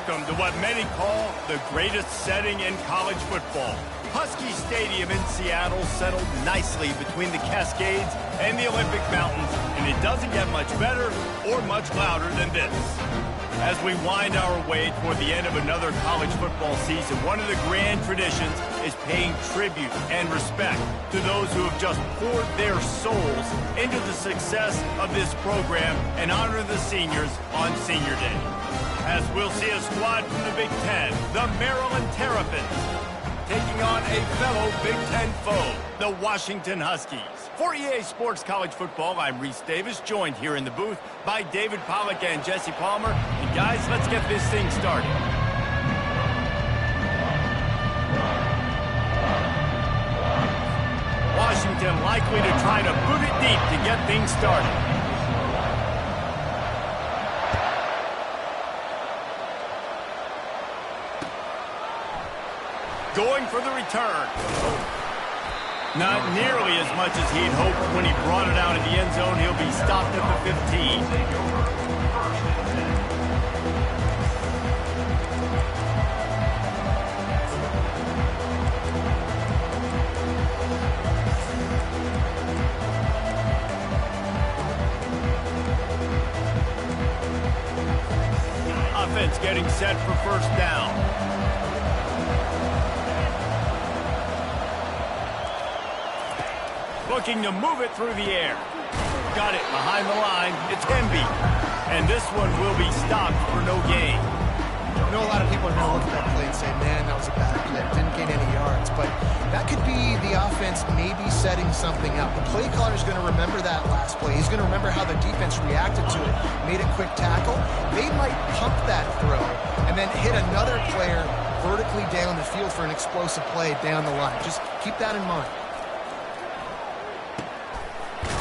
Welcome to what many call the greatest setting in college football. Husky Stadium in Seattle settled nicely between the Cascades and the Olympic Mountains, and it doesn't get much better or much louder than this. As we wind our way toward the end of another college football season, one of the grand traditions is paying tribute and respect to those who have just poured their souls into the success of this program and honor the seniors on Senior Day. As we'll see a squad from the Big Ten, the Maryland Terrapins, taking on a fellow Big Ten foe, the Washington Huskies. For EA Sports College Football, I'm Reese Davis, joined here in the booth by David Pollack and Jesse Palmer. And guys, let's get this thing started. Washington likely to try to boot it deep to get things started. Going for the return. Not nearly as much as he'd hoped when he brought it out of the end zone. He'll be stopped at the 15. Offense getting set for first down. Looking to move it through the air. Got it behind the line. It's Hemby. And this one will be stopped for no gain. I know a lot of people are going to look at that play and say, man, that was a bad play. Didn't gain any yards. But that could be the offense maybe setting something up. The play caller is going to remember that last play. He's going to remember how the defense reacted to it, made a quick tackle. They might pump that throw and then hit another player vertically down the field for an explosive play down the line. Just keep that in mind.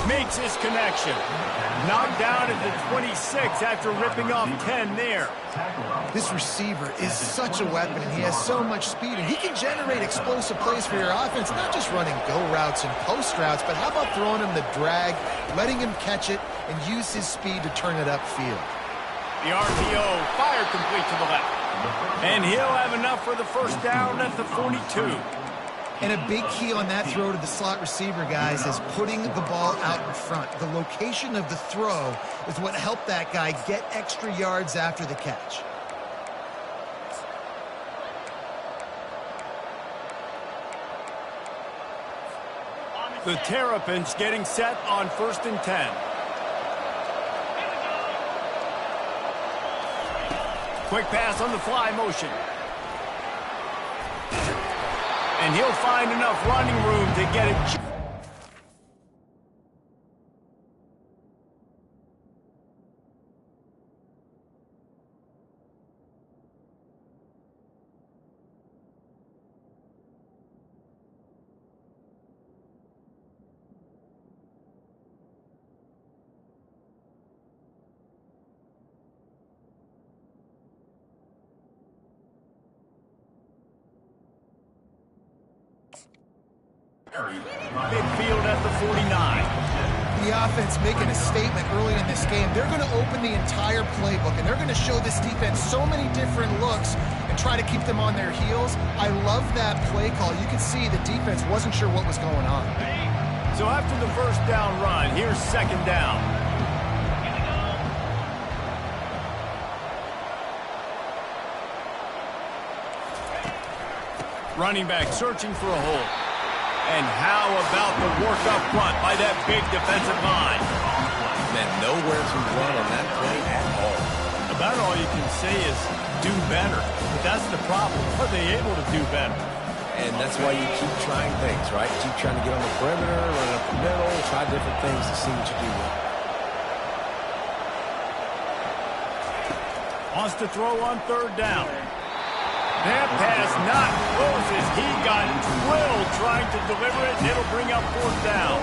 Makes his connection. Knocked down at the 26 after ripping off 10 there. This receiver is such a weapon, and he has so much speed, and he can generate explosive plays for your offense, not just running go routes and post routes, but how about throwing him the drag, letting him catch it, and use his speed to turn it upfield. The RPO fired complete to the left. And he'll have enough for the first down at the 42. And a big key on that throw to the slot receiver, guys, is putting the ball out in front. The location of the throw is what helped that guy get extra yards after the catch. The Terrapins getting set on 1st and 10. Quick pass on the fly motion. And he'll find enough running room to get it. Midfield at the 49. The offense making a statement early in this game. They're going to open the entire playbook, and they're going to show this defense so many different looks and try to keep them on their heels. I love that play call. You can see the defense wasn't sure what was going on. So after the first down run, here's second down. Running back searching for a hole. And how about the work up front by that big defensive line? Man, nowhere to run on that play at all. About all you can say is do better. But that's the problem. Are they able to do better? And that's why you keep trying things, right? Keep trying to get on the perimeter, run up the middle, try different things to see what you do well. Wants to throw on third down. That pass not close as he got drilled trying to deliver it, and it'll bring up fourth down.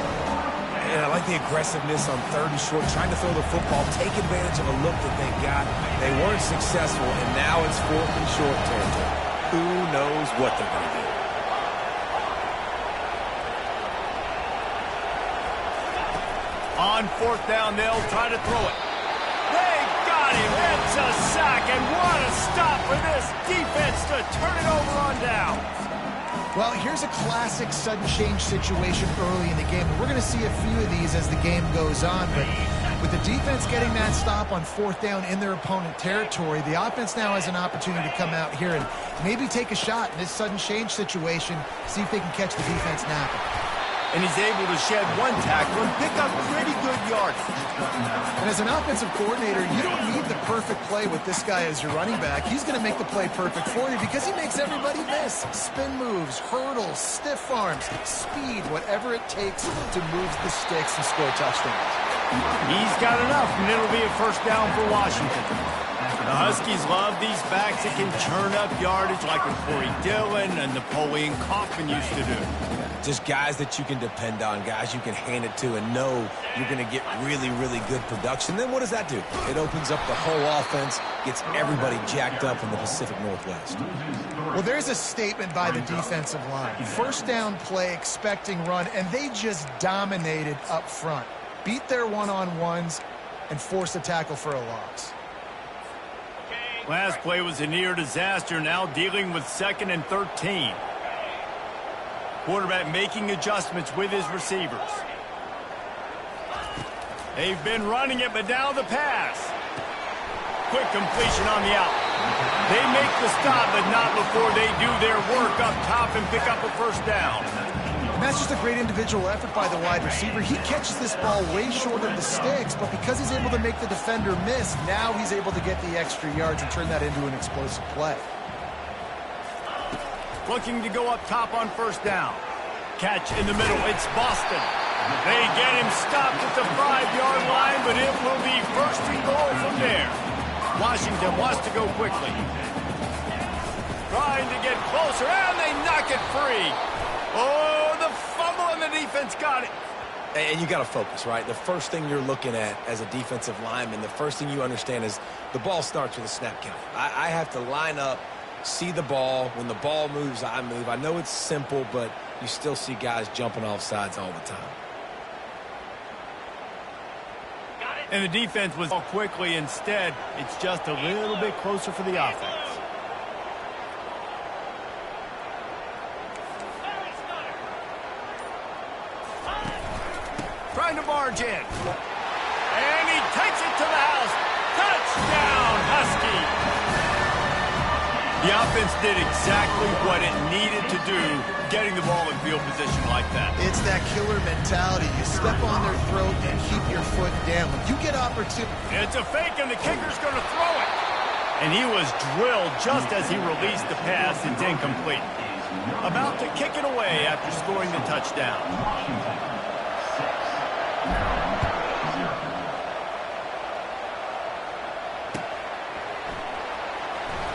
And I like the aggressiveness on 3rd and short, trying to throw the football, take advantage of a look that they got. They weren't successful, and now it's 4th and short territory. Who knows what they're going to do? On 4th down, they'll try to throw it. They got him. gets a sack, and what a stop for this defense to turn it over on down. Well, here's a classic sudden change situation early in the game. We're going to see a few of these as the game goes on, but with the defense getting that stop on fourth down in their opponent territory, the offense now has an opportunity to come out here and maybe take a shot in this sudden change situation, see if they can catch the defense napping. And he's able to shed one tackle and pick up pretty good yardage. And as an offensive coordinator, you don't need the perfect play with this guy as your running back. He's going to make the play perfect for you because he makes everybody miss. Spin moves, hurdles, stiff arms, speed, whatever it takes to move the sticks and score touchdowns. He's got enough, and it'll be a first down for Washington. The Huskies love these backs that can churn up yardage like what Corey Dillon and Napoleon Kaufman used to do. Just guys that you can depend on, guys you can hand it to and know you're going to get really, really good production. Then what does that do? It opens up the whole offense, gets everybody jacked up in the Pacific Northwest. Well, there's a statement by the defensive line. First down play, expecting run, and they just dominated up front. Beat their one-on-ones and force a tackle for a loss. Last play was a near disaster, now dealing with 2nd and 13. Quarterback making adjustments with his receivers. They've been running it, but now the pass. Quick completion on the out. They make the stop, but not before they do their work up top and pick up a first down. And that's just a great individual effort by the wide receiver. He catches this ball way short of the sticks, but because he's able to make the defender miss, now he's able to get the extra yards and turn that into an explosive play. Looking to go up top on first down. Catch in the middle. It's Boston. They get him stopped at the 5-yard line, but it will be first and goal from there. Washington wants to go quickly. Trying to get closer, and they knock it free. Oh, the fumble, and the defense got it. And you got to focus, right? The first thing you're looking at as a defensive lineman, the first thing you understand is the ball starts with a snap count. I have to line up, see the ball. When the ball moves, I move. I know it's simple, but you still see guys jumping off sides all the time. And the defense was quickly. Instead, it's just a little bit closer for the offense. Trying to barge in. And he takes it to the house. Touchdown, Husky! The offense did exactly what it needed to do, getting the ball in field position like that. It's that killer mentality. You step on their throat and keep your foot down. When you get opportunity. It's a fake, and the kicker's going to throw it. And he was drilled just as he released the pass. It's incomplete. About to kick it away after scoring the touchdown.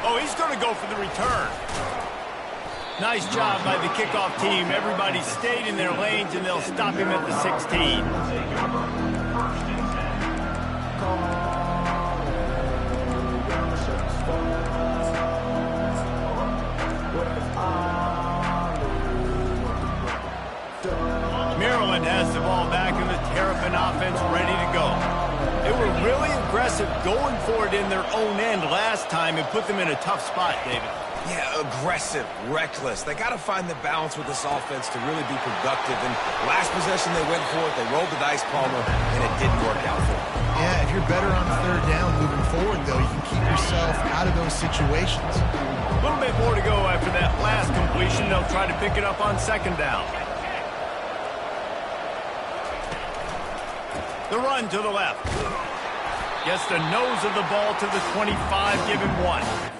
Oh, he's going to go for the return. Nice job by the kickoff team. Everybody stayed in their lanes, and they'll stop him at the 16. Maryland has the ball back, and the Terrapin offense ready to go. They were really aggressive going for it in their own end last time and put them in a tough spot, David. Yeah, aggressive, reckless. They got to find the balance with this offense to really be productive. And last possession they went for it, they rolled the dice, Palmer, and it didn't work out for them. Yeah, if you're better on third down moving forward, though, you can keep yourself out of those situations. A little bit more to go after that last completion. They'll try to pick it up on second down. The run to the left. Gets the nose of the ball to the 25, give him 1.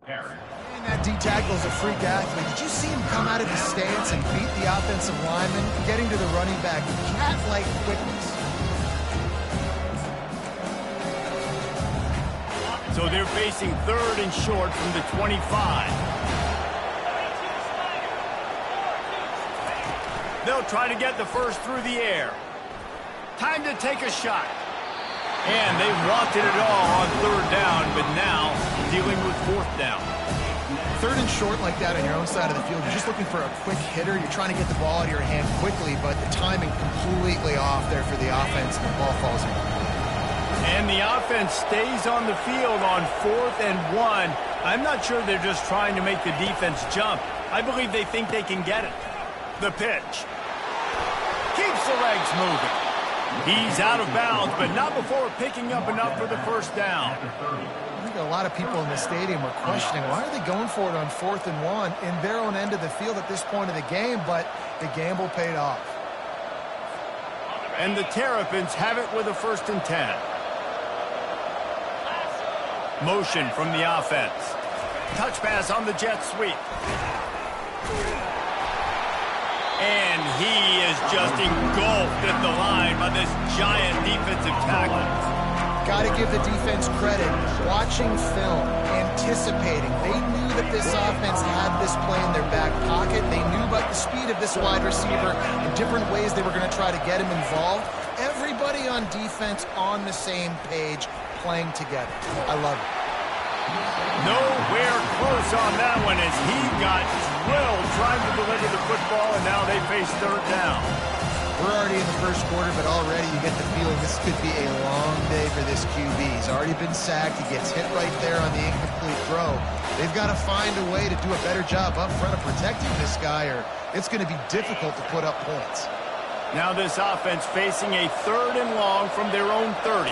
And that D tackle is a freak athlete. Did you see him come out of his stance and beat the offensive lineman, getting to the running back? Cat-like quickness. So they're facing 3rd and short from the 25. They'll try to get the first through the air. Time to take a shot. And they wanted it all on 3rd down, but now dealing with 4th down. 3rd and short like that on your own side of the field. You're just looking for a quick hitter. You're trying to get the ball out of your hand quickly, but the timing completely off there for the offense, and the ball falls in. And the offense stays on the field on 4th and 1. I'm not sure they're just trying to make the defense jump. I believe they think they can get it. The pitch. Keeps the legs moving. He's out of bounds, but not before picking up enough for the first down. I think a lot of people in the stadium were questioning, why are they going for it on 4th and 1 in their own end of the field at this point of the game, but the gamble paid off. And the Terrapins have it with a 1st and 10. Motion from the offense. Touch pass on the jet sweep. And he is just engulfed at the line by this giant defensive tackle. Got to give the defense credit. Watching film, anticipating. They knew that this offense had this play in their back pocket. They knew about the speed of this wide receiver and different ways they were going to try to get him involved. Everybody on defense on the same page, playing together. I love it. Nowhere close on that one as he got drilled trying to deliver the football, and now they face 3rd down. We're already in the first quarter, but already you get the feeling this could be a long day for this QB. He's already been sacked. He gets hit right there on the incomplete throw. They've got to find a way to do a better job up front of protecting this guy, or it's going to be difficult to put up points. Now this offense facing a 3rd and long from their own 30.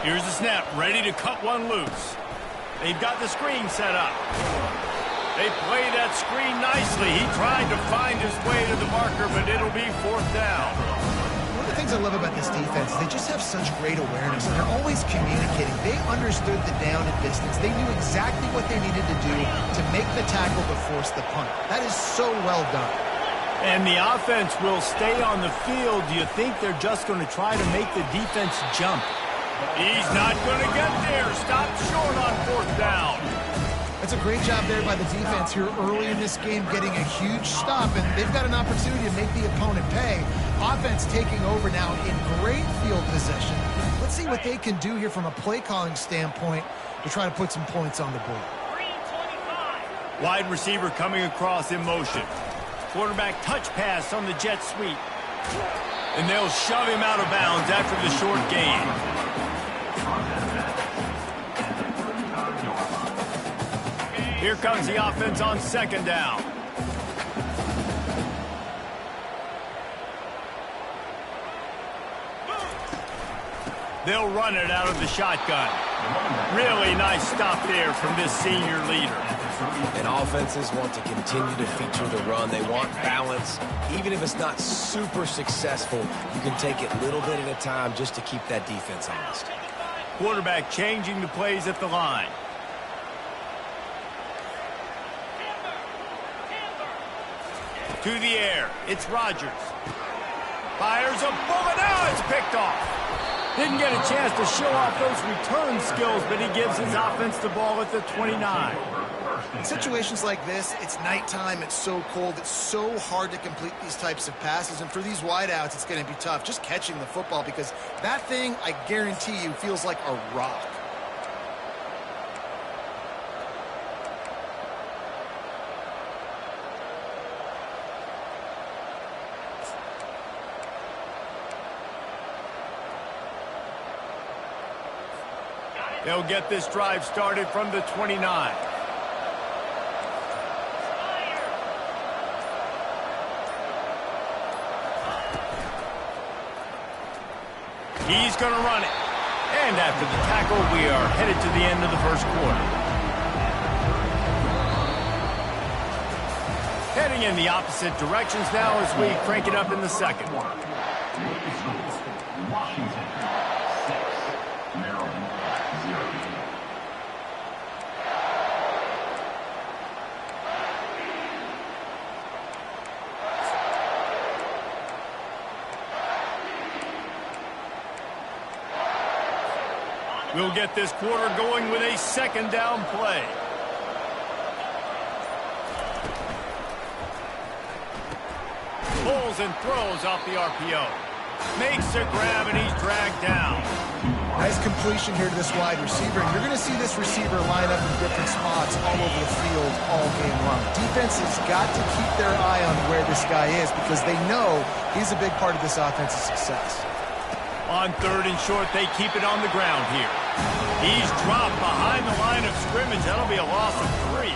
Here's the snap, ready to cut one loose. They've got the screen set up. They play that screen nicely. He tried to find his way to the marker, but it'll be 4th down. One of the things I love about this defense is they just have such great awareness, and they're always communicating. They understood the down and distance. They knew exactly what they needed to do to make the tackle to force the punt. That is so well done. And the offense will stay on the field. Do you think they're just going to try to make the defense jump? He's not going to get there. Stop short on 4th down. That's a great job there by the defense here early in this game, getting a huge stop, and they've got an opportunity to make the opponent pay. Offense taking over now in great field possession. Let's see what they can do here from a play-calling standpoint to try to put some points on the board. Wide receiver coming across in motion. Quarterback touch pass on the jet sweep. And they'll shove him out of bounds after the short gain. Here comes the offense on 2nd down. They'll run it out of the shotgun. Really nice stop there from this senior leader. And offenses want to continue to feature the run. They want balance. Even if it's not super successful, you can take it little bit at a time just to keep that defense honest. Quarterback changing the plays at the line. To the air, it's Rodgers. Fires a bullet, now it's picked off. Didn't get a chance to show off those return skills, but he gives his offense the ball at the 29. In situations like this, it's nighttime, it's so cold, it's so hard to complete these types of passes, and for these wideouts, it's going to be tough just catching the football because that thing, I guarantee you, feels like a rock. They'll get this drive started from the 29. He's going to run it. And after the tackle, we are headed to the end of the first quarter. Heading in the opposite directions now as we crank it up in the second. Washington 6, Maryland 0. We'll get this quarter going with a second down play. Pulls and throws off the RPO. Makes a grab, and he's dragged down. Nice completion here to this wide receiver. And you're going to see this receiver line up in different spots all over the field all game long. Defense has got to keep their eye on where this guy is because they know he's a big part of this offense's success. On third and short, they keep it on the ground here. He's dropped behind the line of scrimmage. That'll be a loss of 3.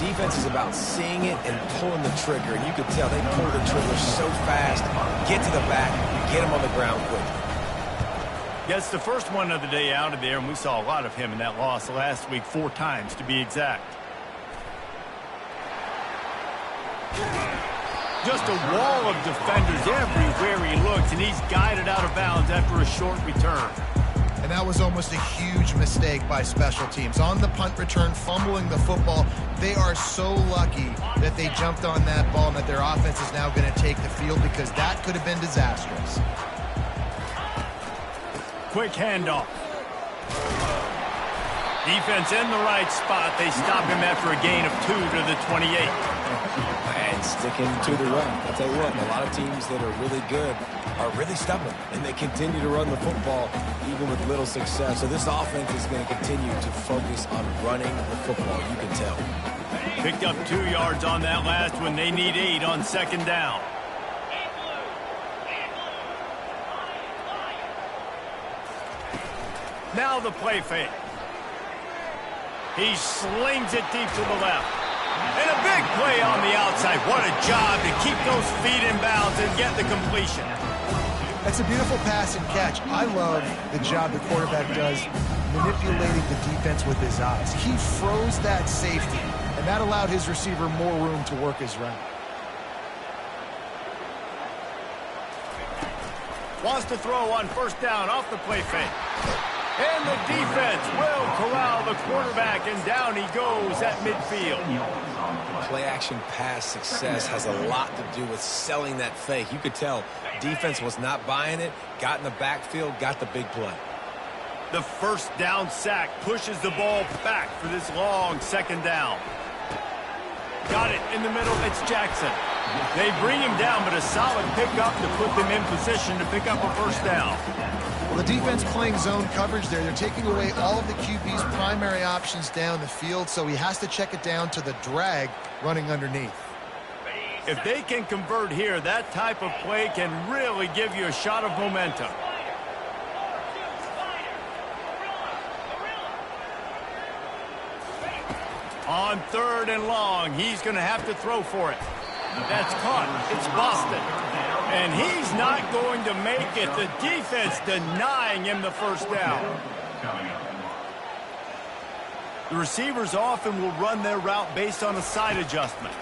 Defense is about seeing it and pulling the trigger. And you can tell they pull the trigger so fast, get to the back, get him on the ground quickly. Gets the first one of the day out of there, and we saw a lot of him in that loss last week, 4 times to be exact. Just a wall of defenders everywhere he looks, and he's guided out of bounds after a short return. And that was almost a huge mistake by special teams. On the punt return, fumbling the football, they are so lucky that they jumped on that ball and that their offense is now going to take the field because that could have been disastrous. Quick handoff. Defense in the right spot. They stop him after a gain of 2 to the 28. And sticking to the run. I'll tell you what, a lot of teams that are really good are really stubborn, and they continue to run the football even with little success. So this offense is going to continue to focus on running the football, you can tell. Picked up 2 yards on that last one. They need 8 on second down. Now the play fake. He slings it deep to the left. And a big play on the outside. What a job to keep those feet in bounds and get the completion. That's a beautiful pass and catch. I love the job the quarterback does manipulating the defense with his eyes. He froze that safety, and that allowed his receiver more room to work his route. Wants to throw on first down off the play fake. And the defense will corral the quarterback, and down he goes at midfield. Play-action pass success has a lot to do with selling that fake. You could tell defense was not buying it, got in the backfield, got the big play. The first down sack pushes the ball back for this long second down. Got it in the middle. It's Jackson. They bring him down, but a solid pickup to put them in position to pick up a first down. Well, the defense playing zone coverage there. They're taking away all of the QB's primary options down the field, so he has to check it down to the drag running underneath. If they can convert here, that type of play can really give you a shot of momentum. On third and long, he's going to have to throw for it. That's caught. It's Boston. And he's not going to make it. The defense denying him the first down. The receivers often will run their route based on a side adjustment.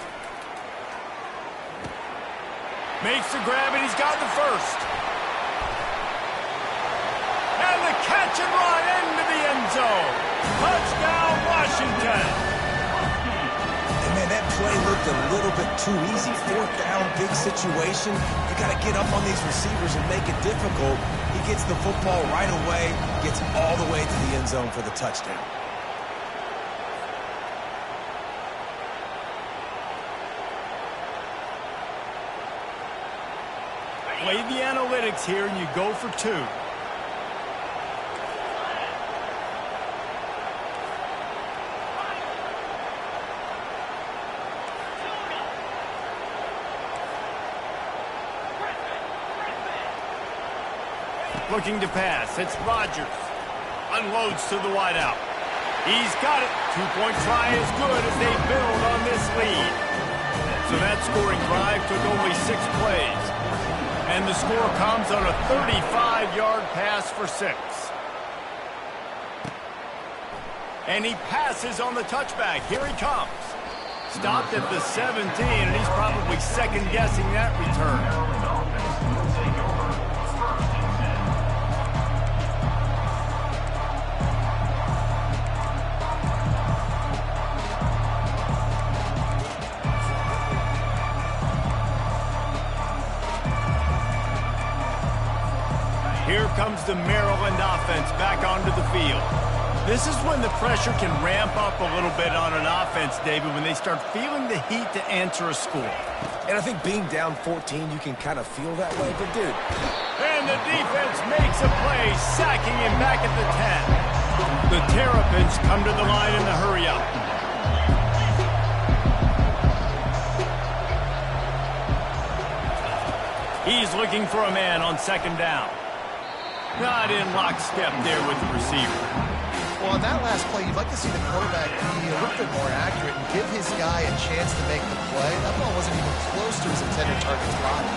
Makes the grab, and he's got the first. And the catch and run into the end zone. Touchdown, Washington. Man, that play looked a little bit too easy. Fourth down, big situation. You got to get up on these receivers and make it difficult. He gets the football right away, gets all the way to the end zone for the touchdown. Play the analytics here, and you go for 2. Looking to pass. It's Rodgers. Unloads to the wideout. He's got it. 2-point try is good as they build on this lead. So that scoring drive took only 6 plays. And the score comes on a 35-yard pass for 6. And he passes on the touchback. Here he comes. Stopped at the 17, and he's probably second-guessing that return. Here comes the Maryland offense back onto the field. This is when the pressure can ramp up a little bit on an offense, David, when they start feeling the heat to answer a score. And I think being down 14, you can kind of feel that way, but dude. And the defense makes a play, sacking him back at the 10. The Terrapins come to the line in the hurry-up. He's looking for a man on second down. Not in lockstep there with the receiver. Well, on that last play, you'd like to see the quarterback be a little bit more accurate and give his guy a chance to make the play. That ball wasn't even close to his intended target's body.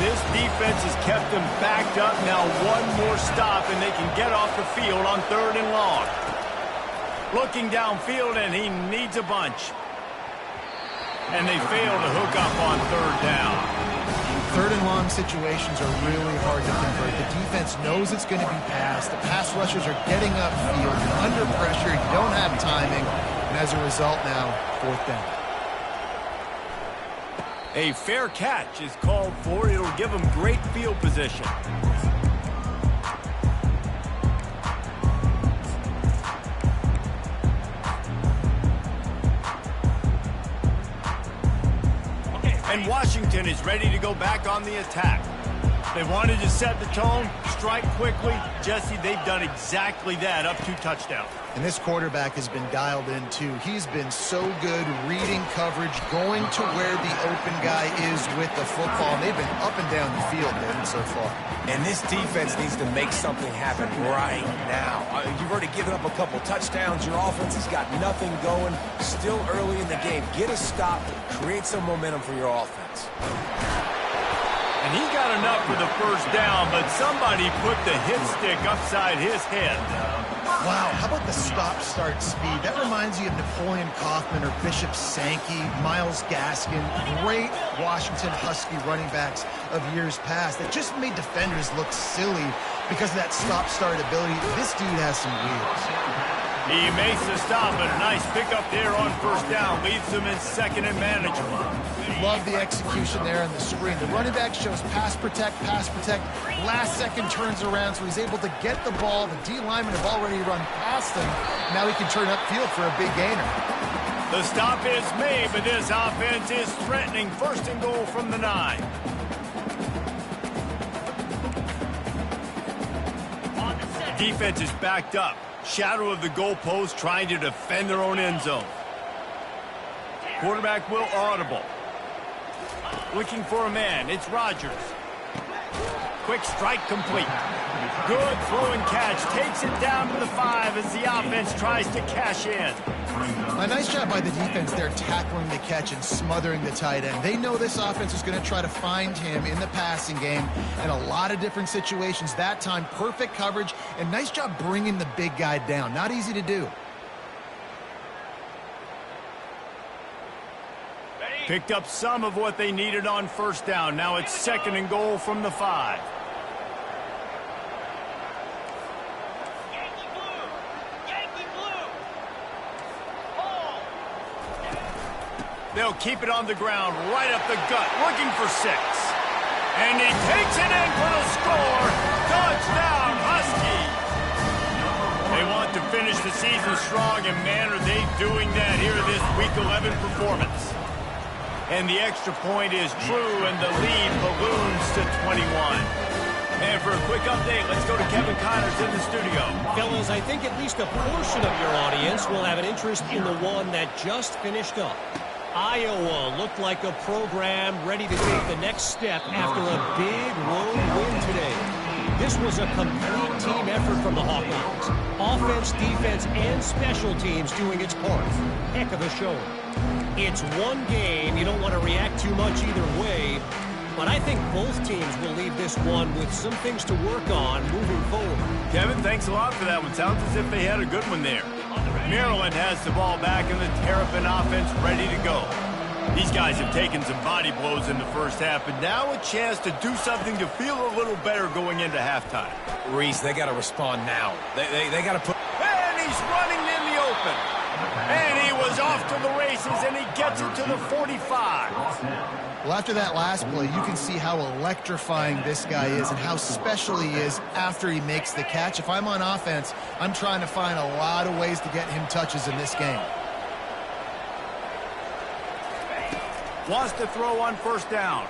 This defense has kept them backed up. Now one more stop, and they can get off the field on 3rd and long. Looking downfield, and he needs a bunch. And they fail to hook up on 3rd down. 3rd and long situations are really hard to convert. The defense knows it's going to be passed. The pass rushers are getting upfield. You're under pressure. You don't have timing. And as a result now, 4th down. A fair catch is called for. It'll give them great field position. And Washington is ready to go back on the attack. They wanted to set the tone, strike quickly. Jesse, they've done exactly that, up 2 touchdowns. And this quarterback has been dialed in, too. He's been so good reading coverage, going to where the open guy is with the football. And they've been up and down the field, David, so far. And this defense needs to make something happen right now. You've already given up a couple touchdowns. Your offense has got nothing going. Still early in the game. Get a stop. Create some momentum for your offense. And he got enough for the 1st down, but somebody put the hit stick upside his head. Wow, how about the stop-start speed? That reminds you of Napoleon Kaufman or Bishop Sankey, Myles Gaskin, great Washington Husky running backs of years past that just made defenders look silly because of that stop-start ability. This dude has some wheels. He makes the stop, but a nice pickup there on 1st down. Leaves them in 2nd and manageable. Love the execution there on the screen. The running back shows pass protect. Last second turns around, so he's able to get the ball. The D linemen have already run past him. Now he can turn upfield for a big gainer. The stop is made, but this offense is threatening 1st and goal from the 9. Defense is backed up. Shadow of the goalpost, trying to defend their own end zone. Quarterback will audible. Looking for a man. It's Rodgers. Quick strike complete. Good throw and catch. Takes it down to the 5 as the offense tries to cash in. A nice job by the defense there, tackling the catch and smothering the tight end. They know this offense is going to try to find him in the passing game in a lot of different situations. That time, perfect coverage, and nice job bringing the big guy down. Not easy to do. Picked up some of what they needed on 1st down. Now it's 2nd and goal from the 5. They'll keep it on the ground, right up the gut, looking for 6. And he takes it in for the score. Touchdown, Husky. They want to finish the season strong, and man, are they doing that here this Week 11 performance. And the extra point is true, and the lead balloons to 21. And for a quick update, let's go to Kevin Connors in the studio. Fellas, I think at least a portion of your audience will have an interest in the one that just finished up. Iowa looked like a program ready to take the next step after a big road win today. This was a complete team effort from the Hawkeyes. Offense, defense, and special teams doing its part. Heck of a showing. It's one game. You don't want to react too much either way. But I think both teams will leave this one with some things to work on moving forward. Kevin, thanks a lot for that one. Sounds as if they had a good one there. Maryland has the ball back and the Terrapin offense ready to go. These guys have taken some body blows in the 1st half, but now a chance to do something to feel a little better going into halftime. Reese, they got to respond now. They got to put... And he's running in the open. And he was is off to the races, and he gets it to the 45. Well, after that last play, you can see how electrifying this guy is and how special he is after he makes the catch. If I'm on offense, I'm trying to find a lot of ways to get him touches in this game. Wants to throw on first down.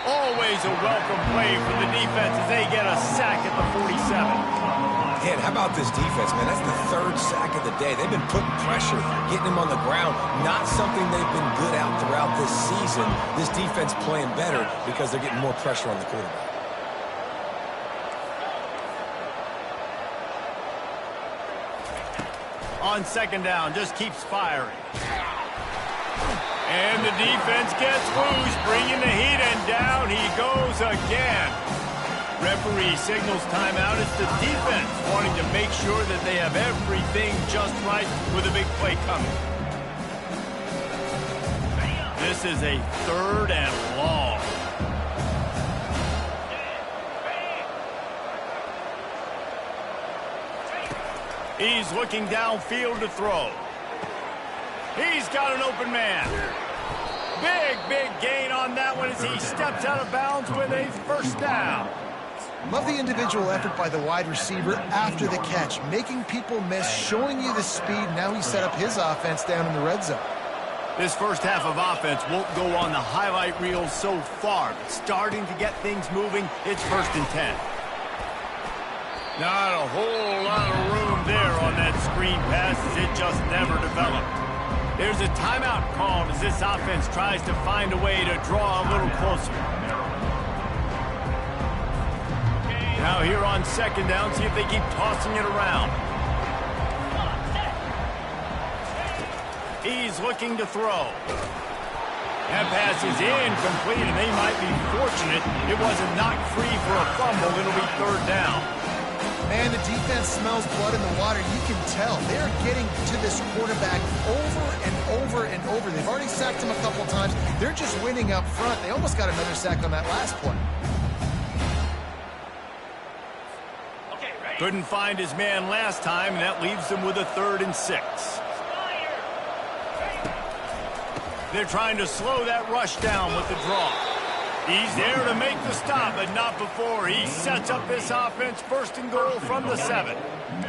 Always a welcome play for the defense as they get a sack at the 47. Man, how about this defense, man? That's the third sack of the day. They've been putting pressure, getting him on the ground. Not something they've been good at throughout this season. This defense playing better because they're getting more pressure on the quarterback. On second down, just keeps firing. And the defense gets loose, bringing the heat, and down he goes again. Referee signals timeout. It's the defense wanting to make sure that they have everything just right with a big play coming. This is a 3rd and long. He's looking downfield to throw. He's got an open man. Big gain on that one as he steps out of bounds with a first down. Love the individual effort by the wide receiver after the catch, making people miss, showing you the speed. Now he set up his offense down in the red zone. This first half of offense won't go on the highlight reel so far, but starting to get things moving, it's 1st and 10. Not a whole lot of room there on that screen pass as it just never developed. There's a timeout called as this offense tries to find a way to draw a little closer. Now here on second down, see if they keep tossing it around. He's looking to throw. That pass is incomplete, and they might be fortunate it wasn't knocked free for a fumble. It'll be 3rd down. Man, the defense smells blood in the water. You can tell. They're getting to this quarterback over and over and over. They've already sacked him a couple times. They're just winning up front. They almost got another sack on that last play. Couldn't find his man last time, and that leaves them with a 3rd and 6. They're trying to slow that rush down with the draw. He's there to make the stop, but not before. He sets up this offense 1st and goal from the 7.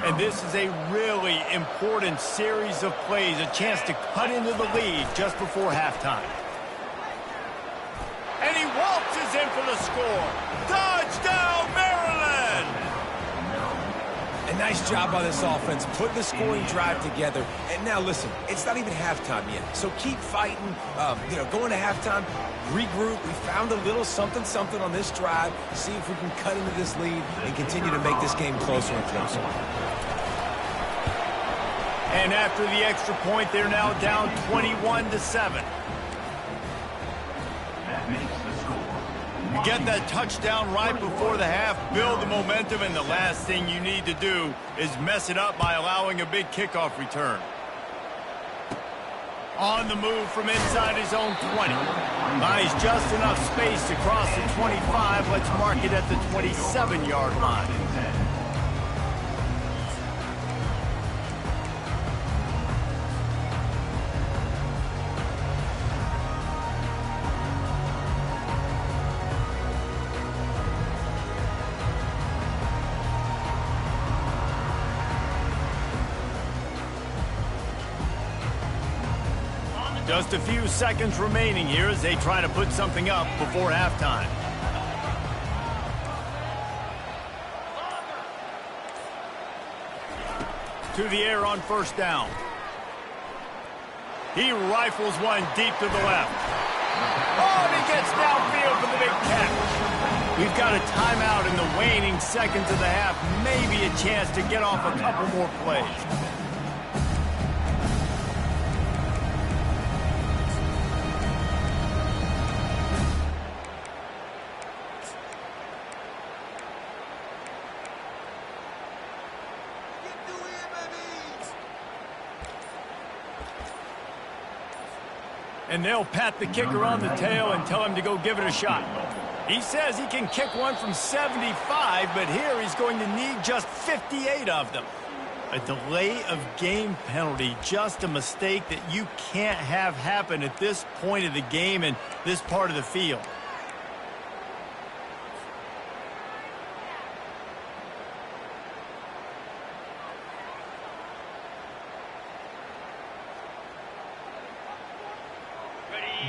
And this is a really important series of plays, a chance to cut into the lead just before halftime. And he waltzes in for the score. Touchdown, Maryland! A nice job by this offense, put the scoring drive together. And now, listen, it's not even halftime yet. So keep fighting, going to halftime, regroup. We found a little something on this drive. See if we can cut into this lead and continue to make this game closer and closer. And after the extra point, they're now down 21-7. You get that touchdown right before the half, build the momentum, and the last thing you need to do is mess it up by allowing a big kickoff return. On the move from inside his own 20. Buys just enough space to cross the 25. Let's mark it at the 27-yard line. Just a few seconds remaining here as they try to put something up before halftime. To the air on first down. He rifles one deep to the left. Oh, and he gets downfield for the big catch. We've got a timeout in the waning seconds of the half. Maybe a chance to get off a couple more plays. And they'll pat the kicker on the tail and tell him to go give it a shot. He says he can kick one from 75, but here he's going to need just 58 of them. A delay of game penalty, just a mistake that you can't have happen at this point of the game and this part of the field.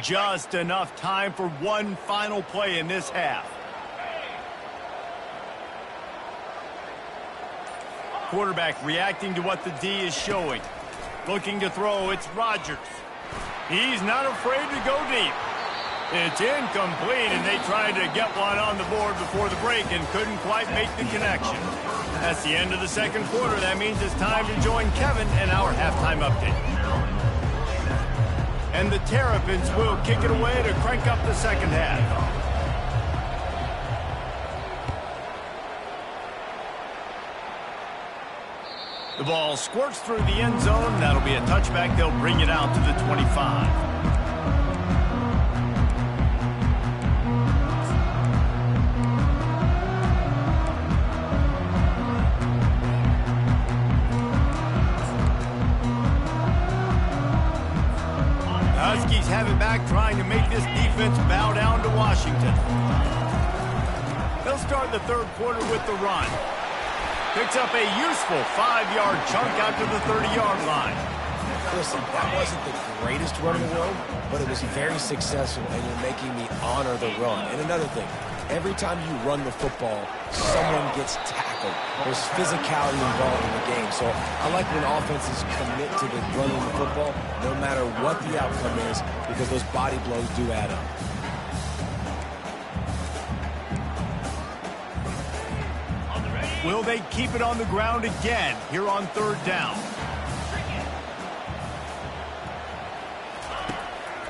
Just enough time for one final play in this half. Quarterback reacting to what the D is showing. Looking to throw, it's Rodgers. He's not afraid to go deep. It's incomplete, and they tried to get one on the board before the break and couldn't quite make the connection. That's the end of the second quarter. That means it's time to join Kevin in our halftime update. And the Terrapins will kick it away to crank up the second half. The ball squirts through the end zone. That'll be a touchback. They'll bring it out to the 25. Huskies have it back, trying to make this defense bow down to Washington. They'll start the third quarter with the run. Picks up a useful 5-yard chunk out to the 30-yard line. Listen, that wasn't the greatest run in the world, but it was very successful, and you're making me honor the run. And another thing, every time you run the football, someone gets tackled. There's physicality involved in the game. So I like when offenses commit to the running the football, no matter what the outcome is, because those body blows do add up. Will they keep it on the ground again here on third down?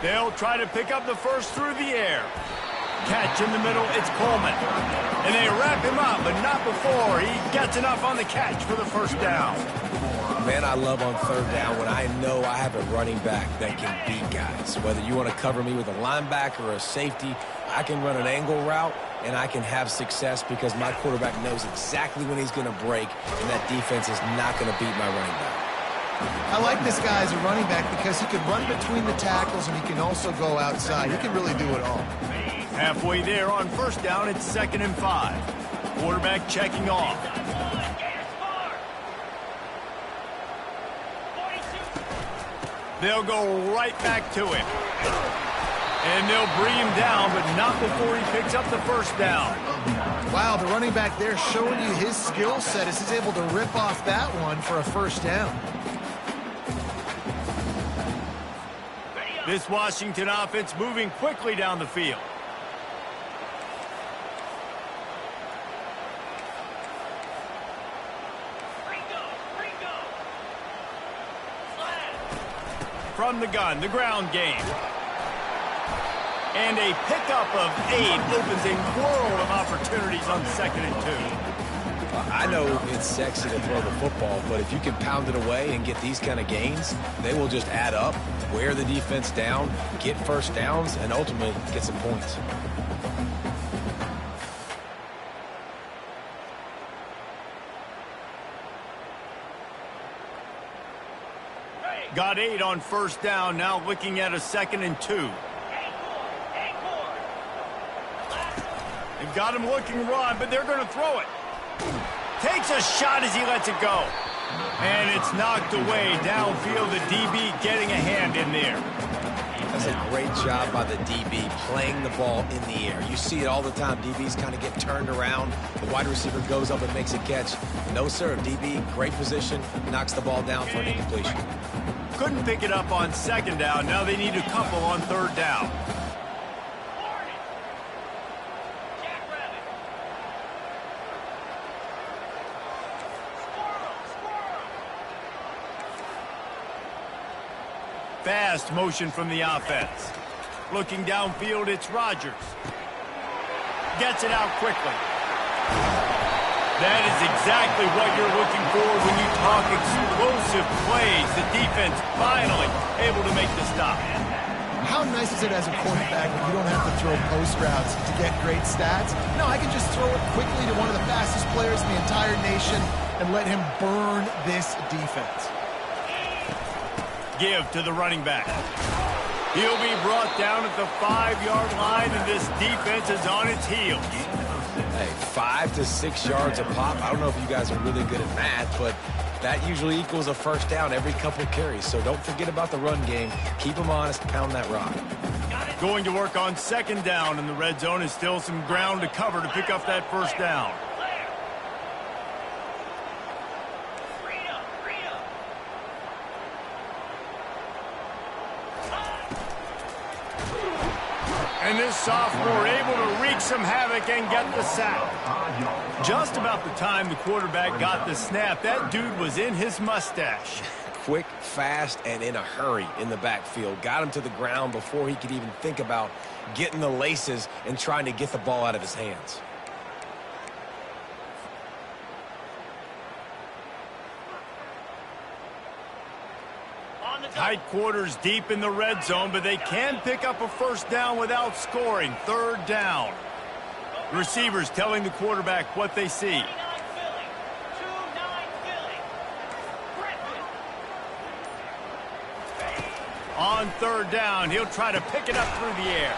They'll try to pick up the first through the air. Catch in the middle, it's Coleman. And they wrap him up, but not before he gets enough on the catch for the first down. Man, I love on third down when I know I have a running back that can beat guys. Whether you want to cover me with a linebacker or a safety, I can run an angle route, and I can have success because my quarterback knows exactly when he's going to break, and that defense is not going to beat my running back. I like this guy as a running back because he can run between the tackles and he can also go outside. He can really do it all. Halfway there on first down, it's 2nd and 5. Quarterback checking off. They'll go right back to him. And they'll bring him down, but not before he picks up the first down. Wow, the running back there showing you his skill set as he's able to rip off that one for a first down. This Washington offense moving quickly down the field. From the gun, the ground game. And a pickup of 8 opens a world of opportunities on 2nd and 2. I know it's sexy to throw the football, but if you can pound it away and get these kind of gains, they will just add up, wear the defense down, get first downs, and ultimately get some points. Got 8 on first down, now looking at a 2nd and 2. They've got him looking run, but they're going to throw it. Takes a shot as he lets it go. And it's knocked away downfield. The DB getting a hand in there. That's a great job by the DB playing the ball in the air. You see it all the time. DBs kind of get turned around. The wide receiver goes up and makes a catch. No, sir. DB, great position, knocks the ball down for an incompletion. Couldn't pick it up on 2nd down. Now they need a couple on 3rd down. Fast motion from the offense. Looking downfield, it's Rodgers. Gets it out quickly. That is exactly what you're looking for when you talk explosive plays. The defense finally able to make the stop. How nice is it as a quarterback when you don't have to throw post routes to get great stats? No, I can just throw it quickly to one of the fastest players in the entire nation, and let him burn this defense. Give to the running back. He'll be brought down at the 5-yard line, and this defense is on its heels. Hey, 5 to 6 yards a pop. I don't know if you guys are really good at math, but that usually equals a first down every couple carries. So don't forget about the run game. Keep them honest, pound that rock. Going to work on second down, and the red zone is still some ground to cover to pick up that first down. And this sophomore able to wreak some havoc and get the sack. Just about the time the quarterback got the snap, that dude was in his mustache. Quick, fast, and in a hurry in the backfield. Got him to the ground before he could even think about getting the laces and trying to get the ball out of his hands. Tight quarters deep in the red zone, but they can pick up a first down without scoring. Third down. The receivers telling the quarterback what they see. On third down, he'll try to pick it up through the air.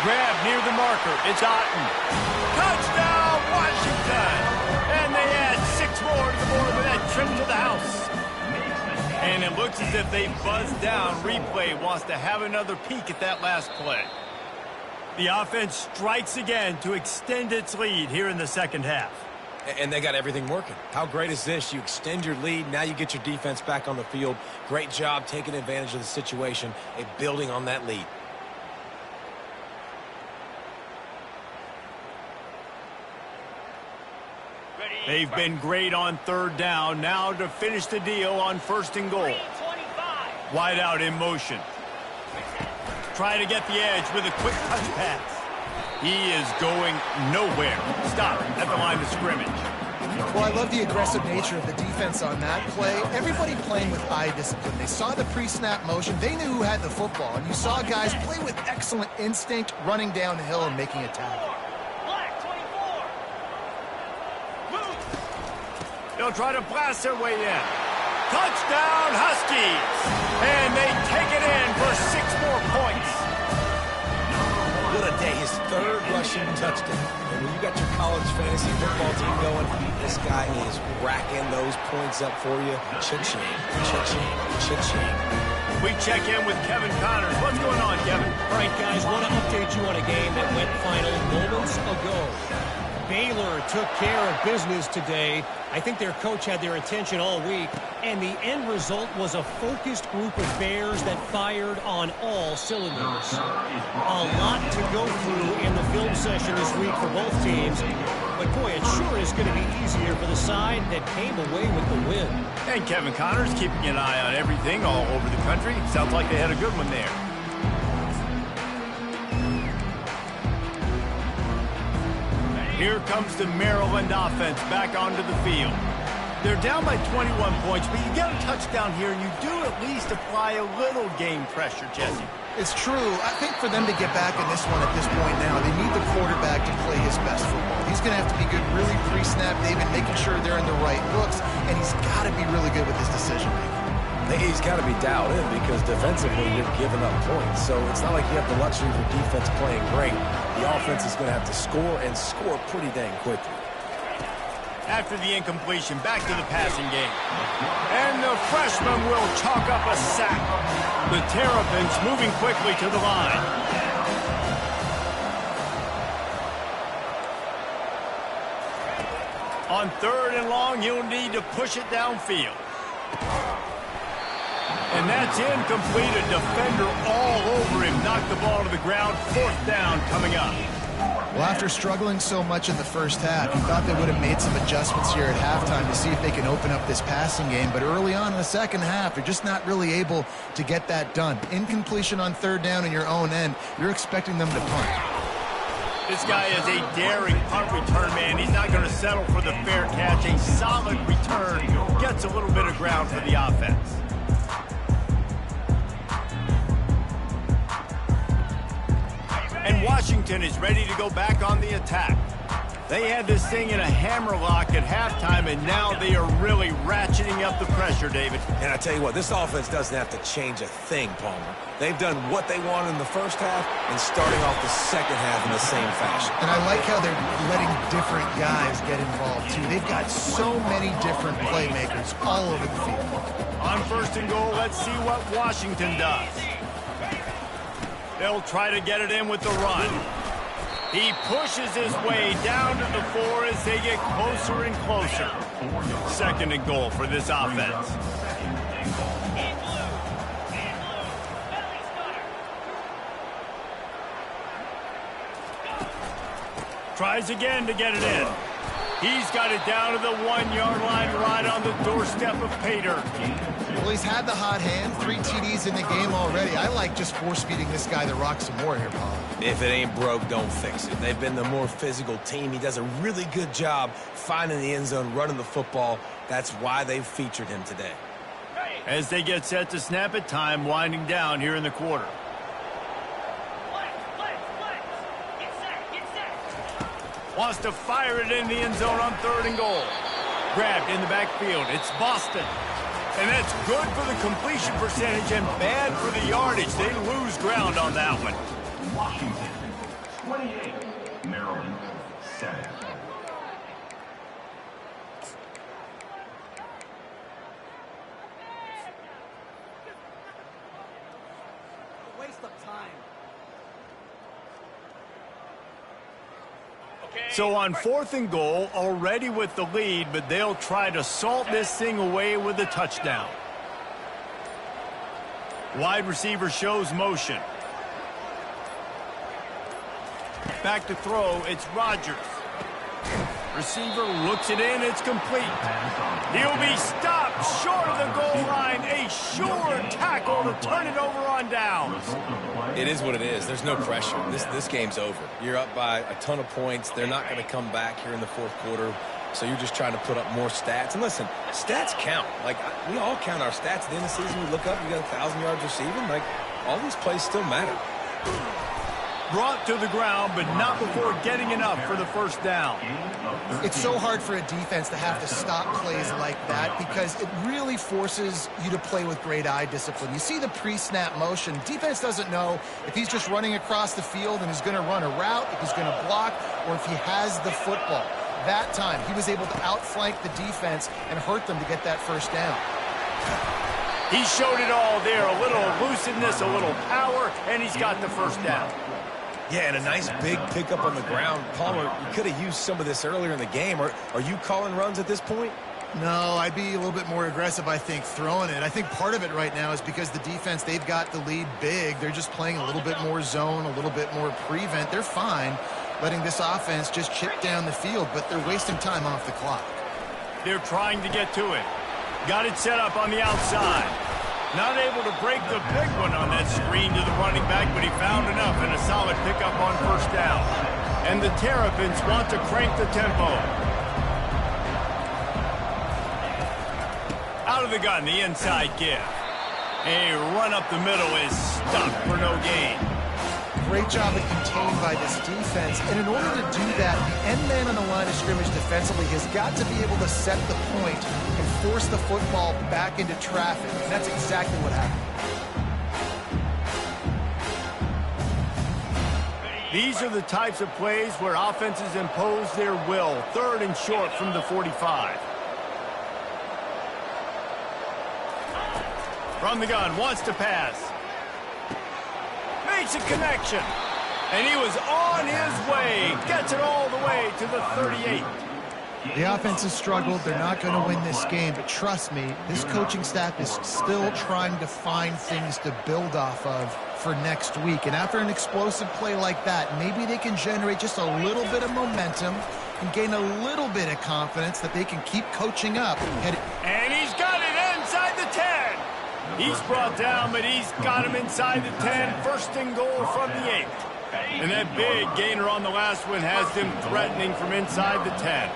Grab near the marker. It's Otten. Touchdown, Washington! And they add 6 more to the board with that trip to the house. And it looks as if they buzzed down. Replay wants to have another peek at that last play. The offense strikes again to extend its lead here in the second half. And they got everything working. How great is this? You extend your lead. Now you get your defense back on the field. Great job taking advantage of the situation and building on that lead. They've been great on third down. Now to finish the deal on first and goal. Wide out in motion. Try to get the edge with a quick touch pass. He is going nowhere. Stop at the line of scrimmage. Well, I love the aggressive nature of the defense on that play. Everybody playing with eye discipline. They saw the pre-snap motion. They knew who had the football. And you saw guys play with excellent instinct, running downhill and making a tackle. They'll try to blast their way in. Touchdown, Huskies! And they take it in for 6 more points. What a day. His 3rd rushing touchdown. And when you got your college fantasy football team going, this guy is racking those points up for you. Cha-ching, cha-ching, cha-ching. We check in with Kevin Connors. What's going on, Kevin? All right, guys, want to update you on a game that went final moments ago. Baylor took care of business today. I think their coach had their attention all week, and the end result was a focused group of Bears that fired on all cylinders. A lot to go through in the film session this week for both teams, but boy, it sure is going to be easier for the side that came away with the win. And Kevin Connors keeping an eye on everything all over the country. Sounds like they had a good one there. Here comes the Maryland offense back onto the field. They're down by 21 points, but you get a touchdown here, and you do at least apply a little game pressure, Jesse. It's true. I think for them to get back in this one at this point now, they need the quarterback to play his best football. He's going to have to be good really pre-snap, David, making sure they're in the right looks, and he's got to be really good with his decision-making. He's got to be dialed in because defensively you're giving up points. So it's not like you have the luxury for defense playing great. The offense is going to have to score and score pretty dang quickly. After the incompletion, back to the passing game. And the freshman will chalk up a sack. The Terrapins moving quickly to the line. On 3rd and long, you'll need to push it downfield. And that's incomplete. A defender all over him. Knocked the ball to the ground. 4th down coming up. Well, after struggling so much in the first half, you thought they would have made some adjustments here at halftime to see if they can open up this passing game. But early on in the second half, they're just not really able to get that done. Incompletion on 3rd down in your own end. You're expecting them to punt. This guy is a daring punt return man. He's not going to settle for the fair catch. A solid return. Gets a little bit of ground for the offense. And Washington is ready to go back on the attack. They had this thing in a hammerlock at halftime, and now they are really ratcheting up the pressure, David. And I tell you what, this offense doesn't have to change a thing, Palmer. They've done what they wanted in the first half and starting off the second half in the same fashion. And I like how they're letting different guys get involved, too. They've got so many different playmakers all over the field. On 1st and goal, let's see what Washington does. They'll try to get it in with the run. He pushes his way down to the 4 as they get closer and closer. 2nd and goal for this offense. Tries again to get it in. He's got it down to the 1-yard line right on the doorstep of Pater. Well, he's had the hot hand, 3 TDs in the game already. I like just force-feeding this guy the rock some more here, Paul. If it ain't broke, don't fix it. They've been the more physical team. He does a really good job finding the end zone, running the football. That's why they've featured him today. As they get set to snap it, time winding down here in the quarter. Wants to fire it in the end zone on 3rd and goal. Grabbed in the backfield. It's Boston. And that's good for the completion percentage and bad for the yardage. They lose ground on that one. Washington, 28. Maryland, 7. Waste of time. So on 4th and goal, already with the lead, but they'll try to salt this thing away with a touchdown. Wide receiver shows motion. Back to throw, it's Rodgers. Receiver looks it in, it's complete. He'll be stopped short of the goal line. A sure tackle to turn it over on downs. It is what it is. There's no pressure. This game's over. You're up by a ton of points. They're not going to come back here in the 4th quarter. So you're just trying to put up more stats. And listen, stats count. Like, we all count our stats. At the end of the season, we look up, you got 1,000 yards receiving. Like, all these plays still matter. Brought to the ground, but not before getting enough for the 1st down. It's so hard for a defense to have to stop plays like that because it really forces you to play with great eye discipline. You see the pre-snap motion. Defense doesn't know if he's just running across the field and he's going to run a route, if he's going to block, or if he has the football. That time, he was able to outflank the defense and hurt them to get that 1st down. He showed it all there. A little elusiveness, a little power, and he's got the 1st down. Yeah, and a nice big pickup on the ground. Palmer, you could have used some of this earlier in the game. Are you calling runs at this point? No, I'd be a little bit more aggressive, I think, throwing it. I think part of it right now is because the defense, they've got the lead big. They're just playing a little bit more zone, a little bit more prevent. They're fine letting this offense just chip down the field, but they're wasting time off the clock. They're trying to get to it. Got it set up on the outside. Not able to break the big one on that screen to the running back, but he found enough and a solid pickup on 1st down. And the Terrapins want to crank the tempo. Out of the gun, the inside give. A run up the middle is stopped for no gain. Great job of contained by this defense. And in order to do that, the end man on the line of scrimmage defensively has got to be able to set the point and force the football back into traffic. And that's exactly what happened. These are the types of plays where offenses impose their will. 3rd and short from the 45. From the gun, wants to pass. Makes a connection. And he was on his way. Gets it all the way to the 38. The offense has struggled. They're not going to win this game. But trust me, this coaching staff is still trying to find things to build off of for next week. And after an explosive play like that, maybe they can generate just a little bit of momentum and gain a little bit of confidence that they can keep coaching up. And he's got it inside the 10. He's brought down, but he's got him inside the 10. 1st and goal from the 8. And that big gainer on the last one has them threatening from inside the 10.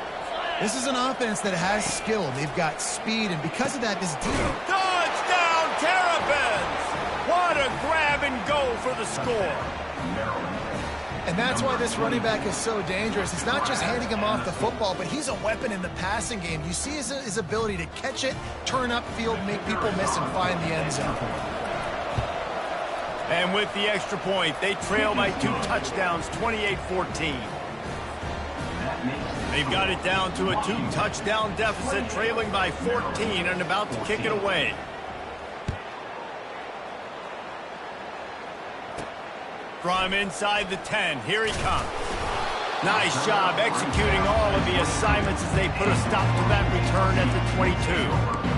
This is an offense that has skill. They've got speed, and because of that, this defense... Touchdown, Terrapins! What a grab and go for the score. And that's why this running back is so dangerous. It's not just handing him off the football, but he's a weapon in the passing game. You see his ability to catch it, turn upfield, make people miss, and find the end zone. And with the extra point, they trail by 2 touchdowns, 28-14. They've got it down to a 2-touchdown deficit, trailing by 14 and about to kick it away. From inside the 10, here he comes. Nice job executing all of the assignments as they put a stop to that return at the 22.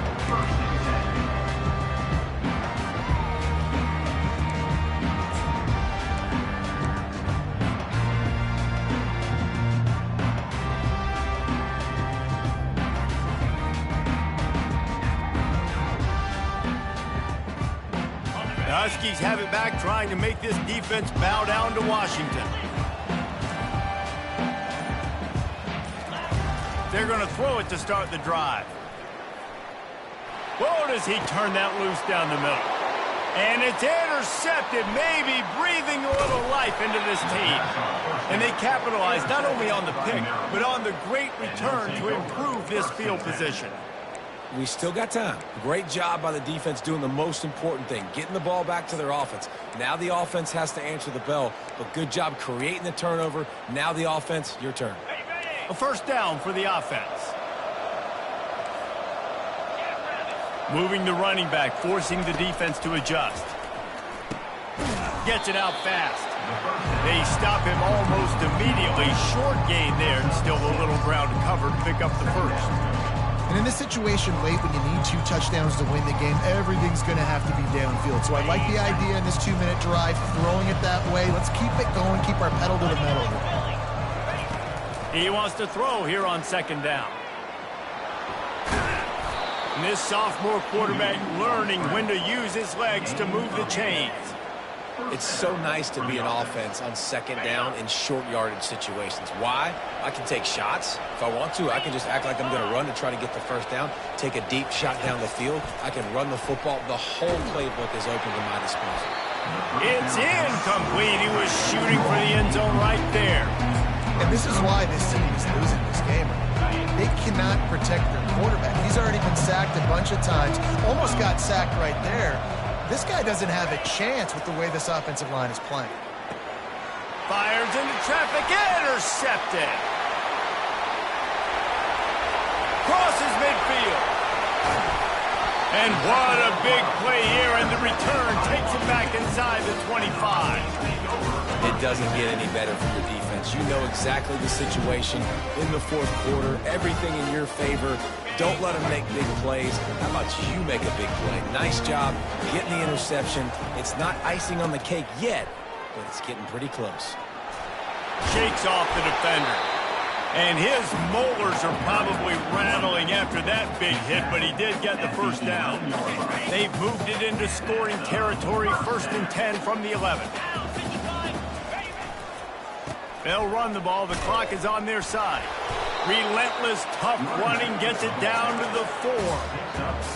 The Huskies have it back, trying to make this defense bow down to Washington. They're going to throw it to start the drive. Whoa, does he turn that loose down the middle. And it's intercepted, maybe breathing a little life into this team. And they capitalize not only on the pick, but on the great return to improve this field position. We still got time. Great job by the defense doing the most important thing, getting the ball back to their offense. Now the offense has to answer the bell, but good job creating the turnover. Now the offense, your turn. A first down for the offense. Moving the running back, forcing the defense to adjust. Gets it out fast. They stop him almost immediately. Short gain there, and still a little ground to cover to pick up the first. And in this situation late when you need 2 touchdowns to win the game, everything's going to have to be downfield. So I like the idea in this 2-minute drive, throwing it that way. Let's keep it going, keep our pedal to the metal. He wants to throw here on second down. And this sophomore quarterback learning when to use his legs to move the chains. It's so nice to be an offense on second down in short yardage situations. Why? I can take shots. If I want to, I can just act like I'm going to run to try to get the first down, take a deep shot down the field. I can run the football. The whole playbook is open to my disposal. It's incomplete. He was shooting for the end zone right there. And this is why this team is losing this game. They cannot protect their quarterback. He's already been sacked a bunch of times. Almost got sacked right there. This guy doesn't have a chance with the way this offensive line is playing. Fires into traffic, intercepted. Crosses midfield. And what a big play here, and the return takes him back inside the 25. It doesn't get any better for your defense. You know exactly the situation in the fourth quarter, everything in your favor. Don't let them make big plays. How about you make a big play? Nice job getting the interception. It's not icing on the cake yet, but it's getting pretty close. Shakes off the defender. And his molars are probably rattling after that big hit, but he did get the first down. They've moved it into scoring territory, 1st and 10 from the 11. They'll run the ball. The clock is on their side. Relentless, tough running gets it down to the 4.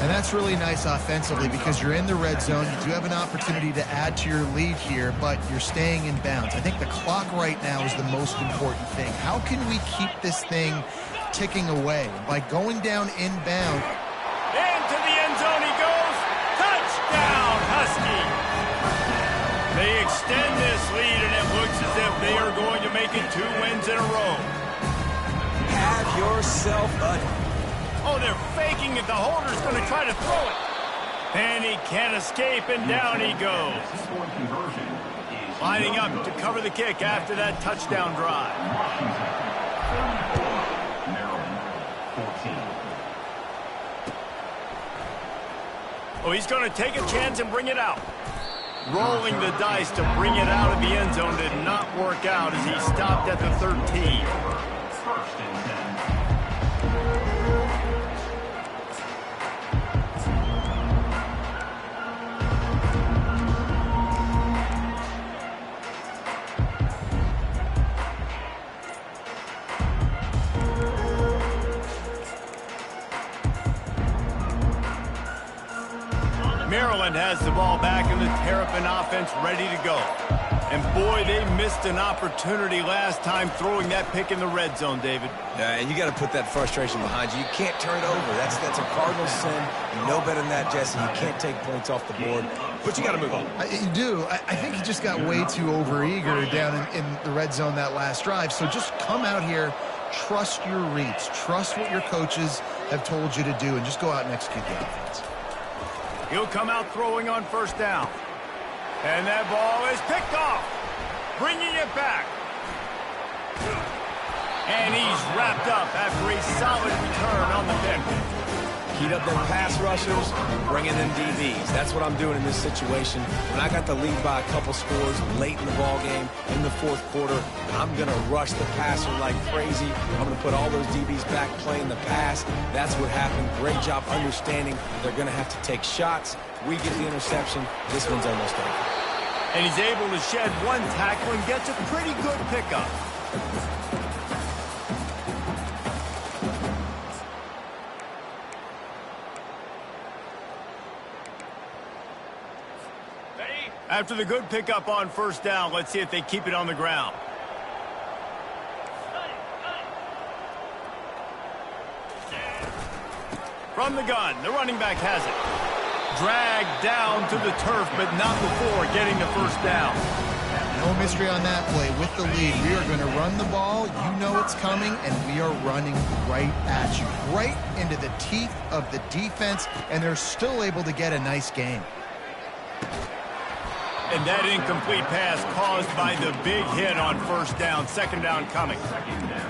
And that's really nice offensively because you're in the red zone. You do have an opportunity to add to your lead here, but you're staying in bounds. I think the clock right now is the most important thing. How can we keep this thing ticking away? By going down inbound. Into the end zone he goes. Touchdown, Husky. They extend this lead, and it looks as if they are going to make it 2 wins in a row. Have yourself a... Oh, they're faking it. The holder's going to try to throw it. And he can't escape, and down he goes. Lining up to cover the kick after that touchdown drive. Oh, he's going to take a chance and bring it out. Rolling the dice to bring it out of the end zone did not work out as he stopped at the 13. Maryland has the ball back, and the Terrapin offense ready to go. And boy, they missed an opportunity last time throwing that pick in the red zone, David. Yeah, and you got to put that frustration behind you. You can't turn it over. That's a cardinal sin. You know better than that, Jesse. You can't take points off the board, but you got to move on. You do. I think he just got way too overeager down in the red zone that last drive. So just come out here, trust your reads, trust what your coaches have told you to do, and just go out and execute the offense. He'll come out throwing on first down. And that ball is picked off, bringing it back. And he's wrapped up after a solid return on the pick. Heat up them pass rushers, bringing them DBs. That's what I'm doing in this situation. When I got the lead by a couple scores late in the ball game, in the fourth quarter, I'm going to rush the passer like crazy. I'm going to put all those DBs back playing the pass. That's what happened. Great job understanding they're going to have to take shots. We get the interception. This one's almost over. And he's able to shed one tackle and gets a pretty good pickup. After the good pickup on first down, let's see if they keep it on the ground. From the gun, the running back has it. Dragged down to the turf, but not before getting the first down. No mystery on that play. With the lead, we are going to run the ball. You know it's coming, and we are running right at you, right into the teeth of the defense, and they're still able to get a nice gain. And that incomplete pass caused by the big hit on first down. Second down coming.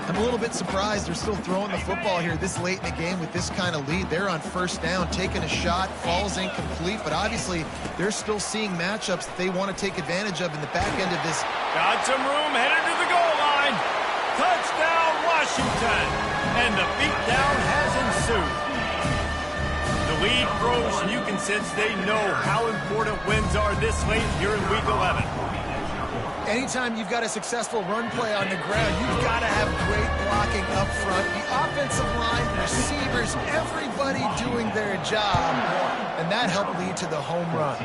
I'm a little bit surprised they're still throwing the football here this late in the game with this kind of lead. They're on first down, taking a shot, falls incomplete, but obviously they're still seeing matchups that they want to take advantage of in the back end of this. Got some room, headed to the goal line. Touchdown, Washington. And the beatdown has ensued. The lead grows, and you can sense they know how important wins are this late here in Week 11. Anytime you've got a successful run play on the ground, you've got to have great blocking up front. The offensive line, receivers, everybody doing their job, and that helped lead to the home run.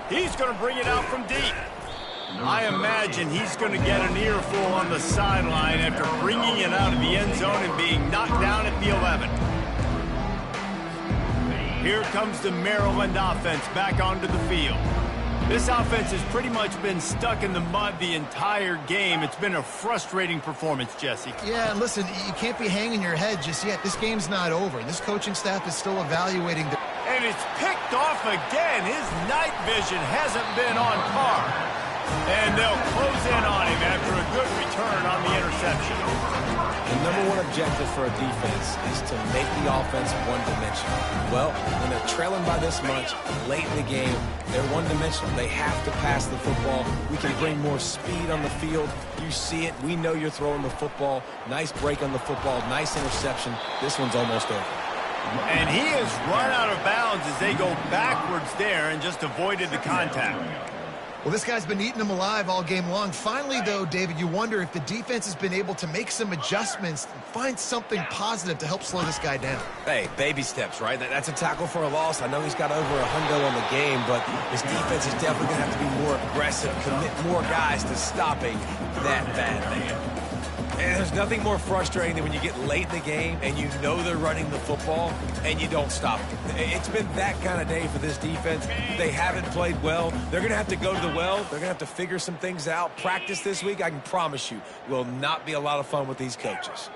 He's going to bring it out from deep. I imagine he's going to get an earful on the sideline after bringing it out of the end zone and being knocked down at the 11. Here comes the Maryland offense back onto the field. This offense has pretty much been stuck in the mud the entire game. It's been a frustrating performance, Jesse. Yeah, and listen, you can't be hanging your head just yet. This game's not over. This coaching staff is still evaluating the... And it's picked off again. His night vision hasn't been on par. And they'll close in on him after a good return on the interception. The number one objective for a defense is to make the offense one-dimensional. Well, when they're trailing by this much late in the game, they're one-dimensional. They have to pass the football. We can bring more speed on the field. You see it. We know you're throwing the football. Nice break on the football. Nice interception. This one's almost over. And he has run out of bounds as they go backwards there and just avoided the contact. Well, this guy's been eating them alive all game long. Finally, though, David, you wonder if the defense has been able to make some adjustments and find something positive to help slow this guy down. Hey, baby steps, right? That's a tackle for a loss. I know he's got over $100 on the game, but his defense is definitely going to have to be more aggressive, commit more guys to stopping that bad man. And there's nothing more frustrating than when you get late in the game and you know they're running the football and you don't stop them. It's been that kind of day for this defense. They haven't played well. They're going to have to go to the well. They're going to have to figure some things out. Practice this week, I can promise you, will not be a lot of fun with these coaches.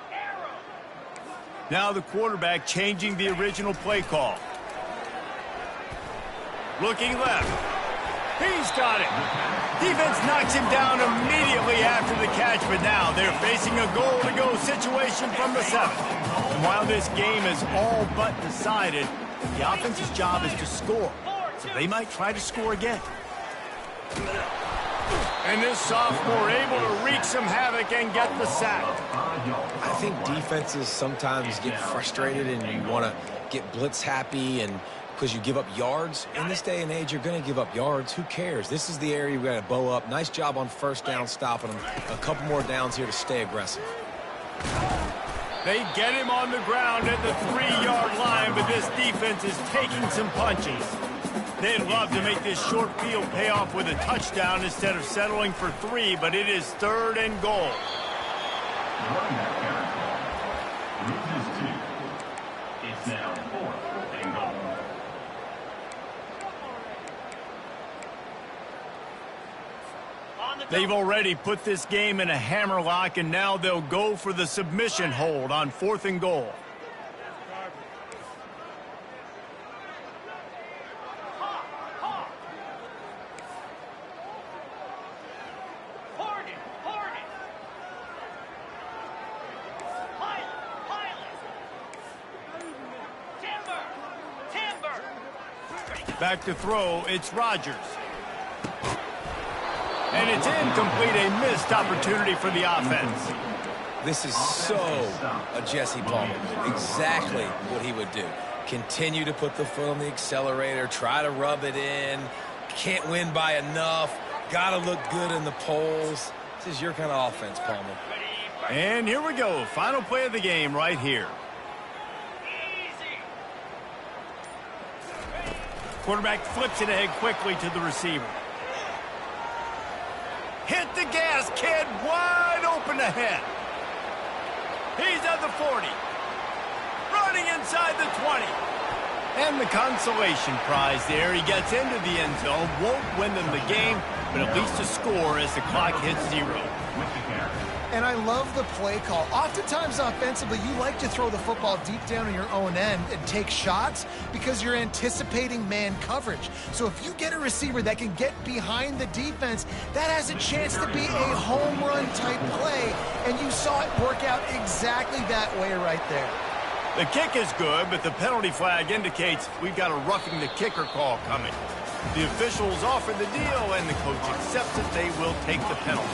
Now the quarterback changing the original play call. Looking left. He's got it. Defense knocks him down immediately after the catch, but now they're facing a goal-to-go situation from the 7. And while this game is all but decided, the offense's job is to score. So they might try to score again. And this sophomore able to wreak some havoc and get the sack. I think defenses sometimes get frustrated and you want to get blitz happy and because you give up yards. In this day and age, you're going to give up yards. Who cares? This is the area we got to bow up. Nice job on first down stopping them. A couple more downs here to stay aggressive. They get him on the ground at the 3-yard line, but this defense is taking some punches. They'd love to make this short field pay off with a touchdown instead of settling for 3, but it is 3rd and goal. Running back carry call. Route is 2. It's now 4th and goal. They've already put this game in a hammerlock, and now they'll go for the submission hold on 4th and goal. Back to throw, it's Rodgers. And it's incomplete, a missed opportunity for the offense. This is so a Jesse Palmer. Exactly what he would do. Continue to put the foot on the accelerator, try to rub it in. Can't win by enough. Got to look good in the polls. This is your kind of offense, Palmer. And here we go. Final play of the game right here. Quarterback flips it ahead quickly to the receiver. Hit the gas, kid. Wide open ahead. He's at the 40. Running inside the 20. And the consolation prize there. He gets into the end zone. Won't win them the game, but at least a score as the clock hits 0. And I love the play call. Oftentimes offensively, you like to throw the football deep down in your own end and take shots because you're anticipating man coverage. So if you get a receiver that can get behind the defense, that has a chance to be a home run type play. And you saw it work out exactly that way right there. The kick is good, but the penalty flag indicates we've got a roughing the kicker call coming. The officials offer the deal, and the coach accepts it. They will take the penalty.